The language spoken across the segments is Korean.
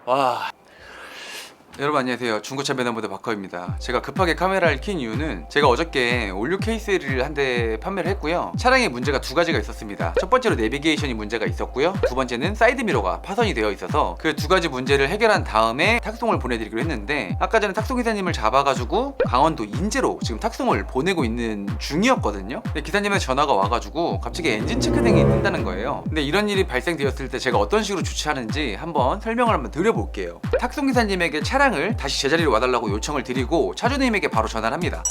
와. 여러분 안녕하세요. 중고차 매너모드 박커입니다. 제가 급하게 카메라를 킨 이유는 제가 어저께 올류 케이스를 한 대 판매를 했고요. 차량에 문제가 두 가지가 있었습니다. 첫 번째로 내비게이션이 문제가 있었고요. 두 번째는 사이드 미러가 파손이 되어 있어서 그 두 가지 문제를 해결한 다음에 탁송을 보내드리기로 했는데, 아까 전에 탁송 기사님을 잡아가지고 강원도 인제로 지금 탁송을 보내고 있는 중이었거든요. 근데 기사님의 전화가 와가지고 갑자기 엔진 체크등이 뜬다는 거예요. 근데 이런 일이 발생되었을 때 제가 어떤 식으로 조치하는지 한번 설명을 한번 드려볼게요. 탁송 기사님에게 차량을 다시 제자리로 와달라고 요청을 드리고 차주님에게 바로 전화를 합니다.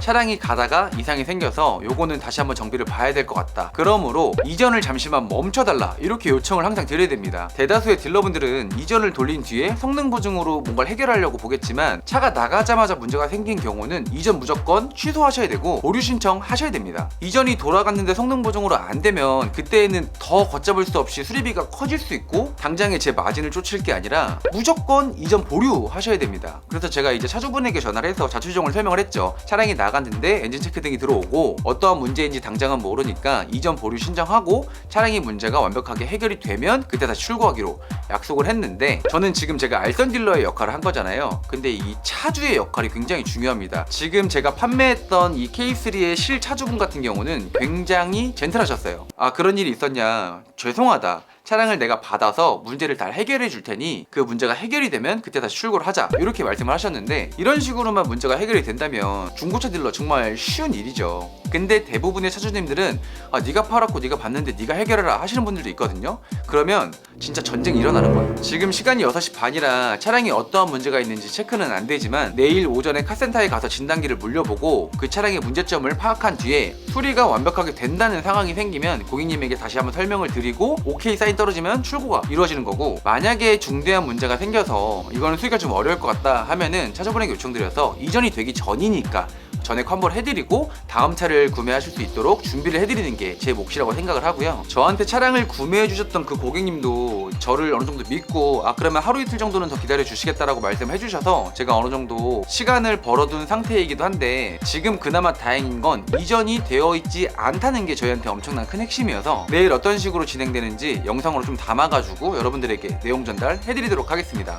차량이 가다가 이상이 생겨서 요거는 다시 한번 정비를 봐야 될 것 같다. 그러므로 이전을 잠시만 멈춰달라, 이렇게 요청을 항상 드려야 됩니다. 대다수의 딜러분들은 이전을 돌린 뒤에 성능 보증으로 뭔가를 해결하려고 보겠지만, 차가 나가자마자 문제가 생긴 경우는 이전 무조건 취소하셔야 되고 보류 신청하셔야 됩니다. 이전이 돌아갔는데 성능 보증으로 안 되면 그때에는 더 걷잡을 수 없이 수리비가 커질 수 있고 당장에 제 마진을 쫓을 게 아니라 무조건 이전 보류하셔야 됩니다. 그래서 제가 이제 차주분에게 전화를 해서 자초지종을 설명을 했죠. 차량이 나갔는데 엔진 체크 등이 들어오고 어떠한 문제인지 당장은 모르니까 이전 보류 신청하고 차량의 문제가 완벽하게 해결이 되면 그때 다시 출고하기로 약속을 했는데, 저는 지금 제가 알선 딜러의 역할을 한 거잖아요. 근데 이 차주의 역할이 굉장히 중요합니다. 지금 제가 판매했던 이 K3의 실 차주분 같은 경우는 굉장히 젠틀하셨어요. 아, 그런 일이 있었냐, 죄송하다, 차량을 내가 받아서 문제를 다 해결해 줄 테니 그 문제가 해결이 되면 그때 다시 출고를 하자, 이렇게 말씀을 하셨는데, 이런 식으로만 문제가 해결이 된다면 중고차 딜러 정말 쉬운 일이죠. 근데 대부분의 차주님들은 네가 팔았고 네가 봤는데 네가 해결해라 하시는 분들도 있거든요. 그러면 진짜 전쟁이 일어나는 거예요. 지금 시간이 6시 반이라 차량이 어떠한 문제가 있는지 체크는 안 되지만 내일 오전에 카센터에 가서 진단기를 물려보고 그 차량의 문제점을 파악한 뒤에 수리가 완벽하게 된다는 상황이 생기면 고객님에게 다시 한번 설명을 드리고 오케이 사인 떨어지면 출고가 이루어지는 거고, 만약에 중대한 문제가 생겨서 이거는 수리가 좀 어려울 것 같다 하면은 차주분에게 요청드려서 이전이 되기 전이니까 전액 환불 해드리고 다음 차를 구매하실 수 있도록 준비를 해드리는 게 제 몫이라고 생각을 하고요. 저한테 차량을 구매해 주셨던 그 고객님도 저를 어느 정도 믿고 그러면 하루 이틀 정도는 더 기다려 주시겠다라고 말씀해 주셔서 제가 어느 정도 시간을 벌어둔 상태이기도 한데, 지금 그나마 다행인 건 이전이 되어 있지 않다는 게 저희한테 엄청난 큰 핵심이어서 내일 어떤 식으로 진행되는지 영상으로 좀 담아가지고 여러분들에게 내용 전달 해드리도록 하겠습니다.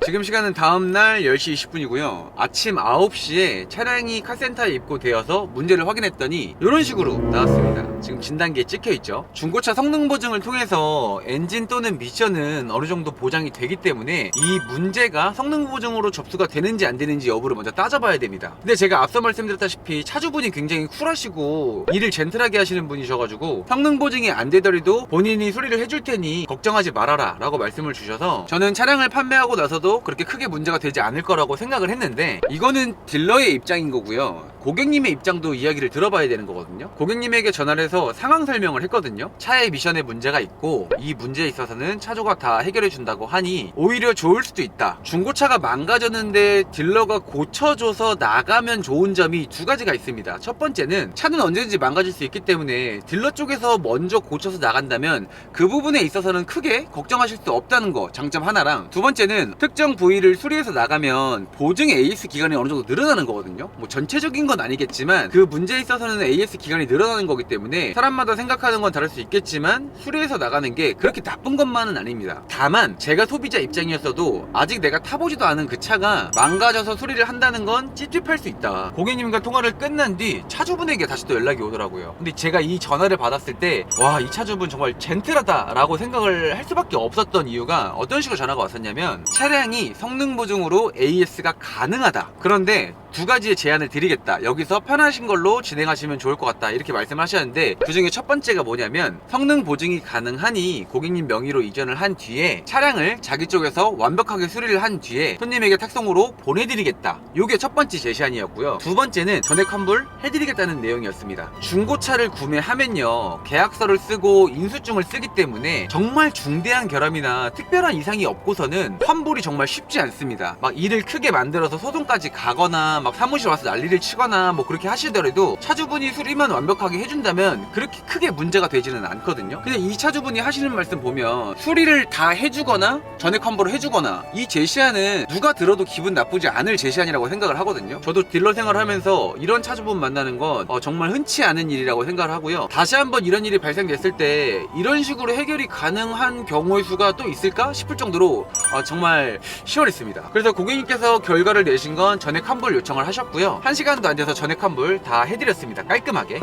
지금 시간은 다음날 10시 20분이고요. 아침 9시에 차량이 카센터에 입고되어서 문제를 확인했더니 이런 식으로 나왔습니다. 지금 진단기에 찍혀있죠. 중고차 성능 보증을 통해서 엔진 또는 미션은 어느 정도 보장이 되기 때문에 이 문제가 성능 보증으로 접수가 되는지 안 되는지 여부를 먼저 따져봐야 됩니다. 근데 제가 앞서 말씀드렸다시피 차주분이 굉장히 쿨하시고 일을 젠틀하게 하시는 분이셔가지고 성능 보증이 안 되더라도 본인이 수리를 해줄 테니 걱정하지 말아라 라고 말씀을 주셔서 저는 차량을 판매하고 나서도 그렇게 크게 문제가 되지 않을 거라고 생각을 했는데, 이거는 딜러의 입장인 거고요. 고객님의 입장도 이야기를 들어봐야 되는 거거든요. 고객님에게 전화를 해서 상황 설명을 했거든요. 차의 미션에 문제가 있고 이 문제에 있어서는 차주가 다 해결해 준다고 하니 오히려 좋을 수도 있다. 중고차가 망가졌는데 딜러가 고쳐줘서 나가면 좋은 점이 두 가지가 있습니다. 첫 번째는 차는 언제든지 망가질 수 있기 때문에 딜러 쪽에서 먼저 고쳐서 나간다면 그 부분에 있어서는 크게 걱정하실 수 없다는 거, 장점 하나랑, 두 번째는 특정 부위를 수리해서 나가면 보증 AS 기간이 어느 정도 늘어나는 거거든요. 뭐 전체적인 건 아니겠지만 그 문제에 있어서는 AS 기간이 늘어나는 거기 때문에 사람마다 생각하는 건 다를 수 있겠지만 수리해서 나가는 게 그렇게 나쁜 것만은 아닙니다. 다만 제가 소비자 입장이었어도 아직 내가 타보지도 않은 그 차가 망가져서 수리를 한다는 건 찝찝할 수 있다. 고객님과 통화를 끝난 뒤 차주분에게 다시 또 연락이 오더라고요. 근데 제가 이 전화를 받았을 때 와, 이 차주분 정말 젠틀하다 라고 생각을 할 수밖에 없었던 이유가 어떤 식으로 전화가 왔었냐면, 차량이 성능 보증으로 AS가 가능하다, 그런데 두 가지의 제안을 드리겠다, 여기서 편하신 걸로 진행하시면 좋을 것 같다, 이렇게 말씀하셨는데, 그 중에 첫 번째가 뭐냐면 성능 보증이 가능하니 고객님 명의로 이전을 한 뒤에 차량을 자기 쪽에서 완벽하게 수리를 한 뒤에 손님에게 탁송으로 보내드리겠다, 요게 첫 번째 제시안이었고요. 두 번째는 전액 환불 해드리겠다는 내용이었습니다. 중고차를 구매하면요, 계약서를 쓰고 인수증을 쓰기 때문에 정말 중대한 결함이나 특별한 이상이 없고서는 환불이 정말 쉽지 않습니다. 막 일을 크게 만들어서 소송까지 가거나 막 사무실 와서 난리를 치거나 뭐 그렇게 하시더라도 차주분이 수리만 완벽하게 해준다면 그렇게 크게 문제가 되지는 않거든요. 근데 이 차주분이 하시는 말씀 보면 수리를 다 해주거나 전액 환불을 해주거나, 이 제시안은 누가 들어도 기분 나쁘지 않을 제시안이라고 생각을 하거든요. 저도 딜러 생활을 하면서 이런 차주분 만나는 건 정말 흔치 않은 일이라고 생각을 하고요. 다시 한번 이런 일이 발생됐을 때 이런 식으로 해결이 가능한 경우의 수가 또 있을까 싶을 정도로 정말 시원했습니다. 그래서 고객님께서 결과를 내신 건 전액 환불 요청을 하셨고요. 1시간도 안 돼서 전액 환불 다 해드렸습니다. 깔끔하게.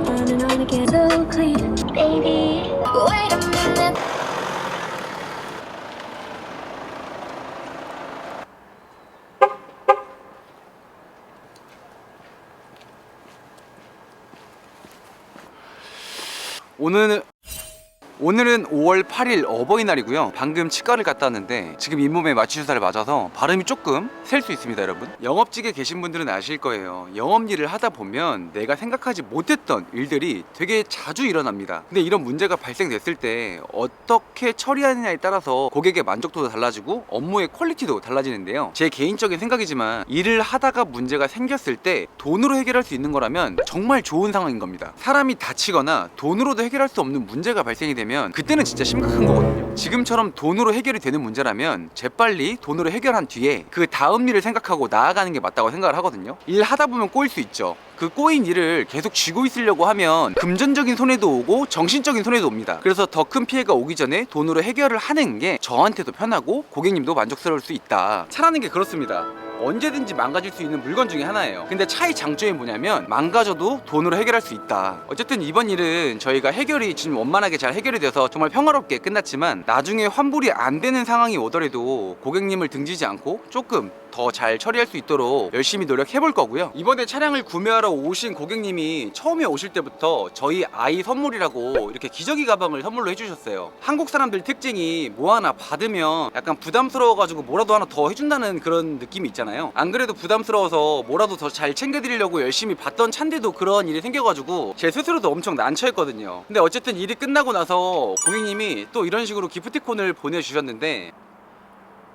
오늘은 5월 8일 어버이날이고요. 방금 치과를 갔다 왔는데 지금 잇몸에 마취주사를 맞아서 발음이 조금 셀 수 있습니다. 여러분, 영업직에 계신 분들은 아실 거예요. 영업일을 하다 보면 내가 생각하지 못했던 일들이 되게 자주 일어납니다. 근데 이런 문제가 발생됐을 때 어떻게 처리하느냐에 따라서 고객의 만족도도 달라지고 업무의 퀄리티도 달라지는데요. 제 개인적인 생각이지만 일을 하다가 문제가 생겼을 때 돈으로 해결할 수 있는 거라면 정말 좋은 상황인 겁니다. 사람이 다치거나 돈으로도 해결할 수 없는 문제가 발생이 되면 그때는 진짜 심각한 거거든요. 지금처럼 돈으로 해결이 되는 문제라면 재빨리 돈으로 해결한 뒤에 그 다음 일을 생각하고 나아가는 게 맞다고 생각을 하거든요. 일 하다 보면 꼬일 수 있죠. 그 꼬인 일을 계속 쥐고 있으려고 하면 금전적인 손해도 오고 정신적인 손해도 옵니다. 그래서 더 큰 피해가 오기 전에 돈으로 해결을 하는 게 저한테도 편하고 고객님도 만족스러울 수 있다. 차라는 게 그렇습니다. 언제든지 망가질 수 있는 물건 중에 하나예요. 근데 차의 장점이 뭐냐면 망가져도 돈으로 해결할 수 있다. 어쨌든 이번 일은 저희가 해결이 지금 원만하게 잘 해결이 돼서 정말 평화롭게 끝났지만, 나중에 환불이 안 되는 상황이 오더라도 고객님을 등지지 않고 조금 더 잘 처리할 수 있도록 열심히 노력해 볼 거고요. 이번에 차량을 구매하러 오신 고객님이 처음에 오실 때부터 저희 아이 선물이라고 이렇게 기저귀 가방을 선물로 해주셨어요. 한국 사람들 특징이 뭐 하나 받으면 약간 부담스러워가지고 뭐라도 하나 더 해준다는 그런 느낌이 있잖아요. 안 그래도 부담스러워서 뭐라도 더 잘 챙겨드리려고 열심히 받던 차인데도 그런 일이 생겨가지고 제 스스로도 엄청 난처했거든요. 근데 어쨌든 일이 끝나고 나서 고객님이 또 이런 식으로 기프티콘을 보내주셨는데,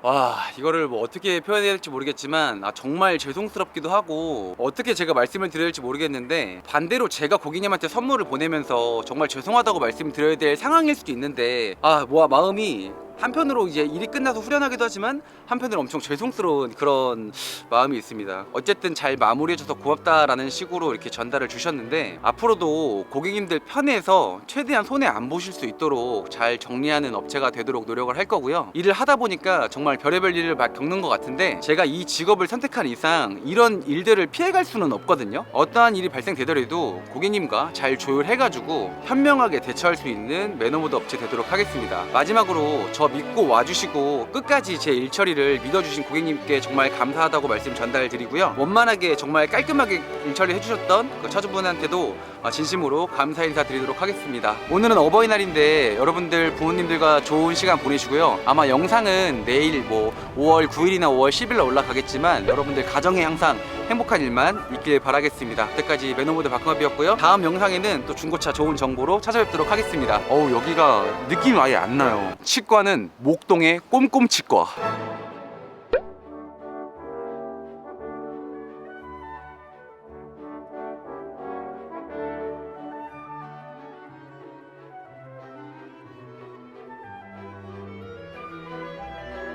와, 이거를 뭐 어떻게 표현해야 될지 모르겠지만 정말 죄송스럽기도 하고 어떻게 제가 말씀을 드려야 될지 모르겠는데, 반대로 제가 고객님한테 선물을 보내면서 정말 죄송하다고 말씀드려야 될 상황일 수도 있는데 마음이 한편으로 이제 일이 끝나서 후련하기도 하지만 한편으로 엄청 죄송스러운 그런 마음이 있습니다. 어쨌든 잘 마무리해줘서 고맙다라는 식으로 이렇게 전달을 주셨는데, 앞으로도 고객님들 편에서 최대한 손해 안 보실 수 있도록 잘 정리하는 업체가 되도록 노력을 할 거고요. 일을 하다 보니까 정말 별의별 일을 막 겪는 것 같은데, 제가 이 직업을 선택한 이상 이런 일들을 피해갈 수는 없거든요. 어떠한 일이 발생되더라도 고객님과 잘 조율해가지고 현명하게 대처할 수 있는 매너모드 업체 되도록 하겠습니다. 마지막으로 저 믿고 와주시고 끝까지 제 일 처리를 믿어주신 고객님께 정말 감사하다고 말씀 전달드리고요. 원만하게 정말 깔끔하게 일 처리 해주셨던 그 차주분한테도 진심으로 감사 인사 드리도록 하겠습니다. 오늘은 어버이날인데 여러분들 부모님들과 좋은 시간 보내시고요. 아마 영상은 내일 뭐 5월 9일이나 5월 10일날 올라가겠지만 여러분들 가정에 항상 행복한 일만 있길 바라겠습니다. 그때까지 매너모드 박흥업이었고요. 다음 영상에는 또 중고차 좋은 정보로 찾아뵙도록 하겠습니다. 여기가 느낌이 아예 안 나요. 치과는 목동의 꼼꼼치과.